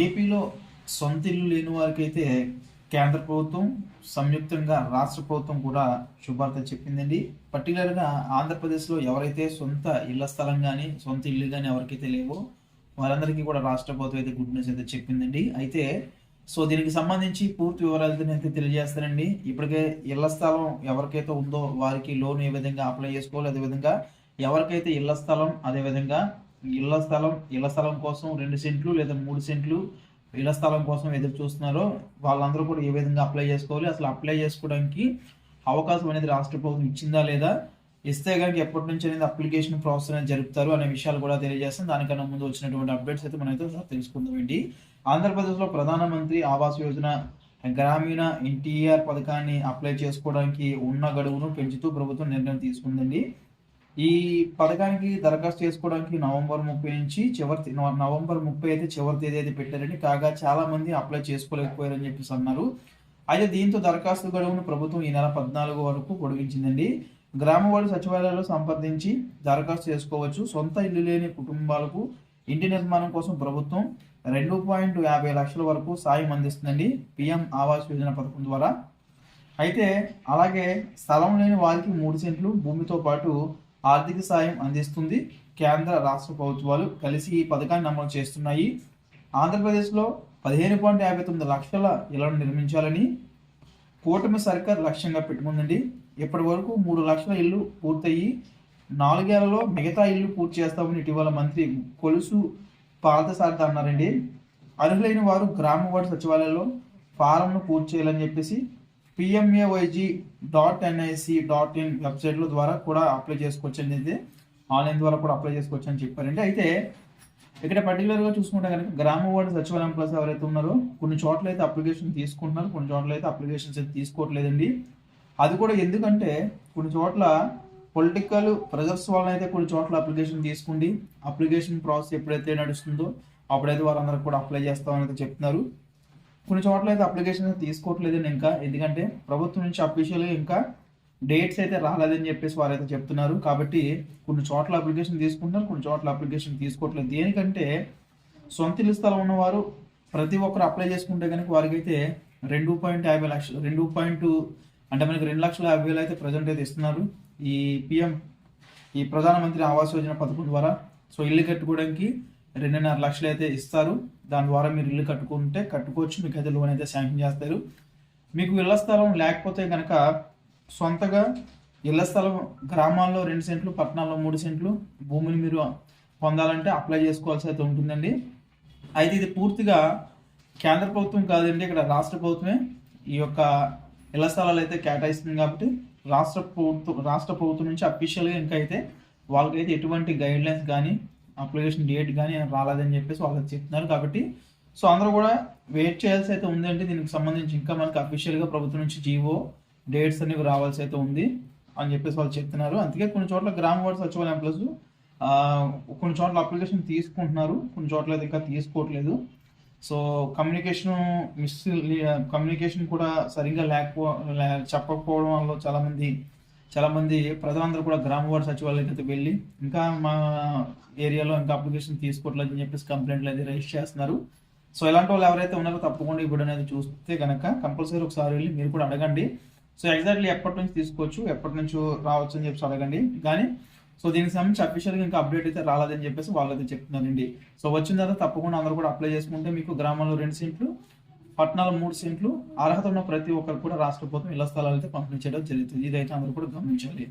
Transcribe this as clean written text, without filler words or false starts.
ఏపీలో సొంత ఇల్లు లేని వారికైతే కేంద్ర ప్రభుత్వం సంయుక్తంగా రాష్ట్ర ప్రభుత్వం కూడా శుభార్త చెప్పిందండి. పర్టికులర్గా ఆంధ్రప్రదేశ్లో ఎవరైతే సొంత ఇళ్ల స్థలం కానీ సొంత ఇల్లు కానీ ఎవరికైతే లేవో వారందరికీ కూడా రాష్ట్ర ప్రభుత్వం అయితే గుడ్ న్యూస్ అయితే చెప్పిందండి. అయితే దీనికి సంబంధించి పూర్తి వివరాలు అయితే తెలియజేస్తానండి. ఇప్పటికే ఇళ్ల స్థలం ఎవరికైతే ఉందో వారికి లోన్ ఏ విధంగా అప్లై చేసుకోవాలి, అదేవిధంగా ఎవరికైతే ఇళ్ల స్థలం అదేవిధంగా ఇళ్ల స్థలం కోసం 2 సెంట్లు లేదా 3 సెంట్లు ఇళ్ల స్థలం కోసం ఎదురు చూస్తున్నారో వాళ్ళందరూ కూడా ఏ విధంగా అప్లై చేసుకోవాలి, అసలు అప్లై చేసుకోవడానికి అవకాశం అనేది రాష్ట్ర ప్రభుత్వం ఇచ్చిందా లేదా, ఇస్తే కనుక ఎప్పటి నుంచి అనేది అప్లికేషన్ ప్రాసెస్ అనేది జరుపుతారు అనే విషయాలు కూడా తెలియజేస్తాం. దానికన్నా ముందు వచ్చినటువంటి అప్డేట్స్ అయితే మనం అయితే తెలుసుకుందామండి. ఆంధ్రప్రదేశ్లో ప్రధానమంత్రి ఆవాస్ యోజన గ్రామీణ ఎన్టీఆర్ పథకాన్ని అప్లై చేసుకోవడానికి ఉన్న గడువును పెంచుతూ ప్రభుత్వం నిర్ణయం తీసుకుందండి. ఈ పథకానికి దరఖాస్తు చేసుకోవడానికి నవంబర్ 30 నుంచి నవంబర్ 30 అయితే చివరి తేదీ అయితే పెట్టారండి. కాగా చాలా మంది అప్లై చేసుకోలేకపోయారని చెప్పేసి అన్నారు. అయితే దీంతో దరఖాస్తు గడువును ప్రభుత్వం ఈ నెల 14 వరకు పొడిగించిందండి. గ్రామవార్డు సచివాలయాల్లో సంప్రదించి దరఖాస్తు చేసుకోవచ్చు. సొంత ఇల్లు లేని కుటుంబాలకు ఇంటి నిర్మాణం కోసం ప్రభుత్వం 2.50 లక్షల వరకు సాయం అందిస్తుందండి పిఎం ఆవాస్ యోజన పథకం ద్వారా. అయితే అలాగే స్థలం లేని వారికి 3 సెంట్లు భూమితో పాటు ఆర్థిక సాయం అందిస్తుంది. కేంద్ర రాష్ట్ర ప్రభుత్వాలు కలిసి ఈ పథకాన్ని అమలు చేస్తున్నాయి. ఆంధ్రప్రదేశ్లో 15.59 లక్షల ఇళ్లను నిర్మించాలని కూటమి సర్కార్ లక్ష్యంగా పెట్టుకుందండి. ఇప్పటి వరకు 3 లక్షల ఇల్లు పూర్తయి 4 ఏళ్లలో మిగతా ఇల్లు పూర్తి చేస్తామని ఇటీవల మంత్రి కొలుసు పార్థసారథి అన్నారండి. అర్హులైన వారు గ్రామ వార్డు సచివాలయంలో ఫారంను పూర్తి చేయాలని చెప్పేసి PMAYG.nic.in వెబ్సైట్ల ద్వారా కూడా అప్లై చేసుకోవచ్చు అనేది ఆన్లైన్ ద్వారా కూడా అప్లై చేసుకోవచ్చు అని చెప్పారండి. అయితే ఇక్కడ పర్టికులర్గా చూసుకుంటే కనుక గ్రామ వార్డు సచివాలయం ప్లస్ ఎవరైతే ఉన్నారో కొన్ని చోట్ల అయితే అప్లికేషన్ తీసుకుంటున్నారు, కొన్ని చోట్ల అయితే అప్లికేషన్స్ అయితే తీసుకోవట్లేదండి. అది కూడా ఎందుకంటే కొన్ని చోట్ల పొలిటికల్ ప్రెజర్స్ వలన అయితే కొన్ని చోట్ల అప్లికేషన్ తీసుకుండి అప్లికేషన్ ప్రాసెస్ ఎప్పుడైతే నడుస్తుందో అప్పుడైతే వారందరూ కూడా అప్లై చేస్తామని అయితే చెప్తున్నారు. కొన్ని చోట్ల అయితే అప్లికేషన్ తీసుకోవట్లేదని ఇంకా, ఎందుకంటే ప్రభుత్వం నుంచి అఫీషియల్గా ఇంకా డేట్స్ అయితే రాలేదని చెప్పేసి వారైతే చెప్తున్నారు. కాబట్టి కొన్ని చోట్ల అప్లికేషన్ తీసుకుంటున్నారు, కొన్ని చోట్ల అప్లికేషన్ తీసుకోవట్లేదు. దేనికంటే సొంత ఇల్లు స్థలం ఉన్నవారు ప్రతి ఒక్కరు అప్లై చేసుకుంటే కనుక వారికైతే 2.50 లక్షలు అంటే మనకి 2,50,000 అయితే ప్రజెంట్ అయితే ఇస్తున్నారు ఈ ప్రధానమంత్రి ఆవాస్ యోజన పథకం ద్వారా. ఇల్లు కట్టుకోవడానికి 2.5 లక్షలు అయితే ఇస్తారు. దాని ద్వారా మీరు ఇల్లు కట్టుకోవచ్చు, మీకు అయితే లోన్ అయితే శాంక్షన్ చేస్తారు. మీకు ఇళ్ల స్థలం లేకపోతే కనుక సొంతగా ఇళ్ల స్థలం గ్రామాల్లో 2 సెంట్లు పట్టణాల్లో 3 సెంట్లు భూమిని మీరు పొందాలంటే అప్లై చేసుకోవాల్సి అయితే ఉంటుందండి. అయితే ఇది పూర్తిగా కేంద్ర ప్రభుత్వం కాదండి, ఇక్కడ రాష్ట్ర ప్రభుత్వమే ఈ యొక్క ఇళ్ల స్థలాలు అయితే కేటాయిస్తుంది. కాబట్టి రాష్ట్ర ప్రభుత్వం నుంచి అఫీషియల్గా ఇంకా అయితే వాళ్ళకైతే ఎటువంటి గైడ్ లైన్స్ కానీ అప్లికేషన్ డేట్ కానీ రాలేదని చెప్పేసి వాళ్ళకి చెప్తున్నారు. కాబట్టి అందరూ కూడా వెయిట్ చేయాల్సి అయితే ఉందంటే దీనికి సంబంధించి ఇంకా మనకి అఫీషియల్గా ప్రభుత్వం నుంచి జీవో డేట్స్ అనేవి రావాల్సి అయితే ఉంది అని చెప్పేసి వాళ్ళు చెప్తున్నారు. అందుకే కొన్ని చోట్ల గ్రామ వార్డు సచివాలయం ప్లస్ కొన్ని చోట్ల అప్లికేషన్ తీసుకుంటున్నారు, కొన్ని చోట్ల అయితే ఇంకా తీసుకోవట్లేదు. కమ్యూనికేషన్ కూడా సరిగ్గా చెప్పకపోవడం వల్ల చాలా మంది ప్రజలందరూ కూడా గ్రామ వార్డు సచివాలయానికి అయితే వెళ్ళి ఇంకా మా ఏరియాలో ఇంకా అప్లికేషన్ తీసుకోవట్లేదు అని చెప్పేసి కంప్లైంట్లు అయితే రైజ్ చేస్తున్నారు. ఇలాంటి వాళ్ళు ఎవరైతే ఉన్నారో తప్పకుండా ఈ వీడియో అనేది చూస్తే కనుక కంపల్సరీ ఒకసారి వెళ్ళి మీరు కూడా అడగండి. ఎగ్జాక్ట్లీ ఎప్పటి నుంచి తీసుకోవచ్చు, ఎప్పటి నుంచి రావచ్చు అని చెప్పేసి అడగండి. కానీ దీనికి సంబంధించి అఫీషియల్గా ఇంకా అప్డేట్ అయితే రాలేదని చెప్పేసి వాళ్ళు అయితే చెప్తున్నారండి. వచ్చిన తర్వాత తప్పకుండా అందరూ కూడా అప్లై చేసుకుంటే మీకు గ్రామాల్లో 2 సెంట్లు పట్టణాలు 3 సెంట్లు అర్హత ఉన్న ప్రతి ఒక్కరు కూడా రాష్ట్ర ప్రభుత్వం ఇళ్ల స్థలాలు అయితే పంపిణీ చేయడం జరుగుతుంది. ఇదైతే అందరూ కూడా గమనించాలి.